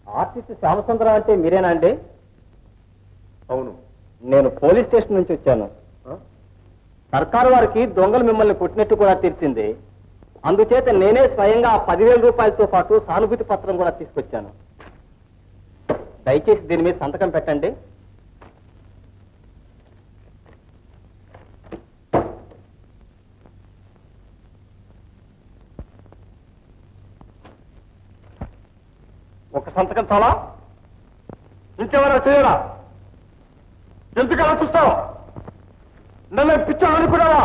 Artist Shyamasundaram అంటే మీరేనా అండి? అవును. నేను పోలీస్ స్టేషన్ నుంచి వచ్చాను. సర్కారు వారికి దొంగలు మిమ్మల్ని కొట్టినట్టు కూడా తెలిసింది. అందుచేత నేనే స్వయంగా 10,000 రూపాయలతో పాటు సానుభూతి పత్రం కూడా తీసుకొచ్చాను. దయచేసి దీని మీద సంతకం పెట్టండి. ఒక సంతకం చాలా? ఇంకెవరా చేయరా? ఎందుకలా చూస్తావా? నన్ను పిచ్చా అనుకున్నావా?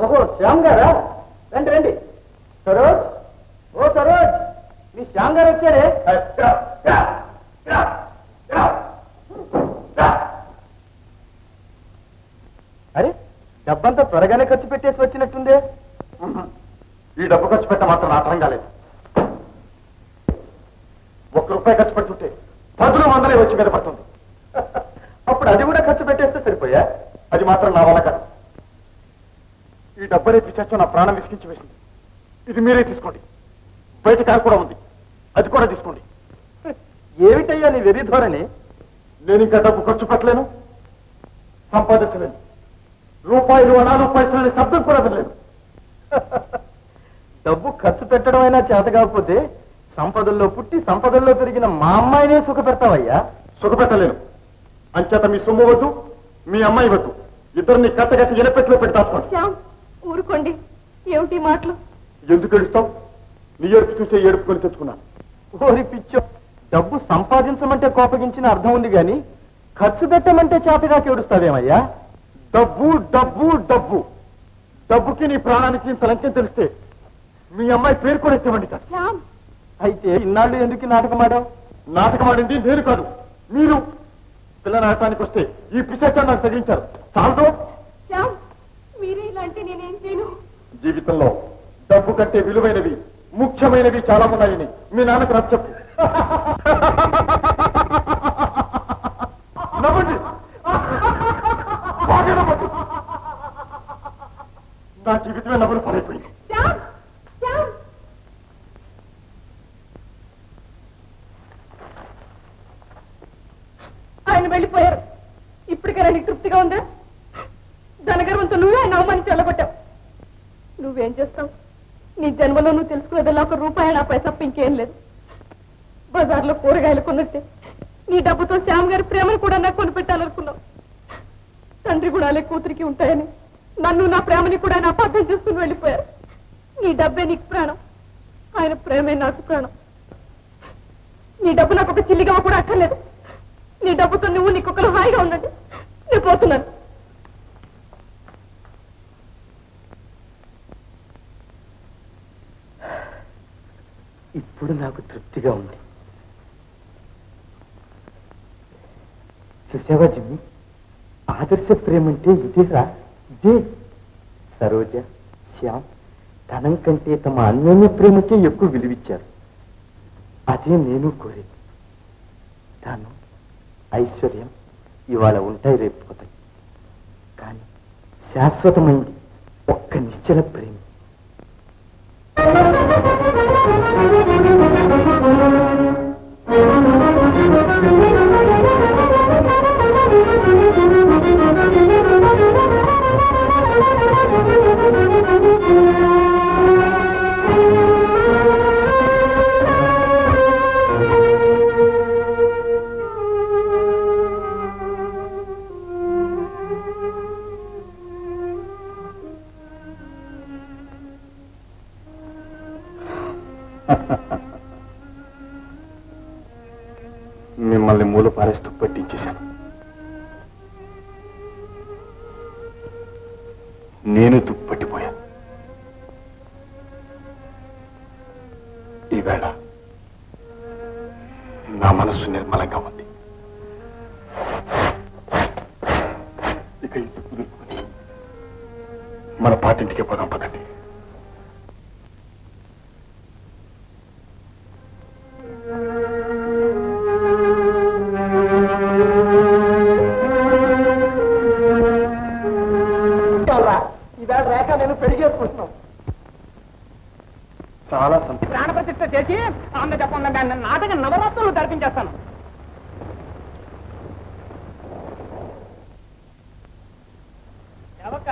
ఓహో, శ్యామ్ గారా? రండి రండి. సరోజ్, ఓ సరోజ్, మీ శ్యామ్ గారు వచ్చారే. అరే, డబ్బంతా త్వరగానే ఖర్చు పెట్టేసి వచ్చినట్టుందే. ఈ డబ్బు ఖర్చు పెట్ట మాత్రం అర్థం కాలేదు. ₹1 ఖర్చు పెడుతుంటే 10 వందలే వచ్చి మీద పడుతుంది. అప్పుడు అది కూడా ఖర్చు పెట్టేస్తే సరిపోయా. అది మాత్రం నా వల్ల కాదు. ఈ డబ్బు రేపు పిచ్చాచో నా ప్రాణం విసిగించి వేసింది. ఇది మీరే తీసుకోండి. బయట కారు కూడా ఉంది, అది కూడా తీసుకోండి. ఏమిటయ్యా నీ వెర్రి ధోరణి? నేను ఇంకా డబ్బు ఖర్చు పెట్టలేను, సంపాదించలేను. రూపాయలు అనాలు పైసలు శబ్దం కూడా వినలేదు. డబ్బు ఖర్చు పెట్టడం అయినా చేత కాకపోతే సంపదల్లో పుట్టి సంపదల్లో పెరిగిన మా అమ్మాయినే సుఖ పెడతావయ్యా. సుఖపెట్టలేను. అంచేత మీ సొమ్ము వద్దు, మీ అమ్మాయి వద్దు. ఇద్దరిని కట్టగట్టి ఎనపెట్లో పెట్టి దాచుకోండి. శ్యామ్, ఊరుకోండి. ఏమిటి మాటలు? ఎందుకు ఏడుస్తావు? నీ ఏడుపు చూసే ఏడుపుకొని తెచ్చుకున్నాను. ఓరి పిచ్చో, డబ్బు సంపాదించమంటే కోపగించిన అర్థం ఉంది గాని ఖర్చు పెట్టమంటే చేతగా ఏడుస్తావేమయ్యా? డబ్బు డబ్బు డబ్బు. డబ్బుకి నీ ప్రాణానికి ఇంత లంకెం తెలిస్తే మీ అమ్మాయి పేరు కూడా ఎత్తేవండి కాదు. శ్యామ్, అయితే ఇన్నాళ్ళు ఎందుకు ఈ నాటకం ఆడావు? నాటకం ఆడింది నేను కాదు, మీరు. పిల్లల ఆడటానికి వస్తే ఈ పిశాచాన్ని నాకు తగిలించారు. చాలదు. శ్యామ్, మీరే ఇలా అంటే నేనేం చేయను. జీవితంలో డబ్బు కంటే విలువైనవి, ముఖ్యమైనవి చాలా ఉన్నాయని మీ నాన్నకు నాకు చెప్పు. నవ్వండి, బాగా నవ్వండి. నా జీవితమే నవ్వులు పారైపోయింది. శ్యామ్, శ్యామ్. ఆయన వెళ్ళిపోయారు. ఇప్పటికైనా నీకు తృప్తిగా ఉందా? ధనగర్వంతో నువ్వే ఆయన అవమానించి వెళ్ళగొట్టావు. నువ్వేం చేస్తావు? నీ జన్మలో నువ్వు తెలుసుకునేదల్లా ₹1 నా పైసా ఇంకేం లేదు. బజార్లో కూరగాయలు కొన్నట్టే నీ డబ్బుతో శ్యామ్ గారి ప్రేమను కూడా నాకు కొనిపెట్టాలనుకున్నావు. తండ్రి గుణాలే కూతురికి ఉంటాయని నన్ను, నా ప్రేమని కూడా ఆయన అపార్థం చేసుకుని వెళ్ళిపోయారు. నీ డబ్బే నీకు ప్రాణం, ఆయన ప్రేమే నాకు ప్రాణం. నీ డబ్బు నాకు ఒక చిల్లిగా కూడా అక్కర్లేదు. నీ డబ్బుతో నువ్వు నీ కుక్కలు హాయిగా ఉండండి. నేను పోతున్నాను. ఇప్పుడు నాకు తృప్తిగా ఉంది. చూసావా జిమ్మి, ఆదర్శ ప్రేమంటే ఇదేరా, ఇదే. సరోజ, శ్యామ్ ధనం కంటే తమ అన్యోన్య ప్రేమకే ఎక్కువ విలువిచ్చారు. అదే నేను కోరేది. ధనం, ఐశ్వర్యం ఇవాళ ఉంటాయి, రేపు పోతాయి. కానీ శాశ్వతమైంది ఒక్క నిశ్చల ప్రేమ. మిమ్మల్ని మూల పారేస్తూ పట్టించేశాను. నేను దుప్పట్టిపోయాను. ఈవేళ నా మనస్సు నిర్మలంగా ఉంది. ఇక ఇంటి కుదురుకొని మన పాటింటికే పోదాం, పదండి. ఈవేళ రేఖ నేను పెళ్లి చేసుకుంటున్నాం. చాలా సంతోషం. ప్రాణప్రతిష్ఠ చేసి ఆమె చెప్పండి నాటక నవరాత్రులు జరిపించేస్తాను. ఎవక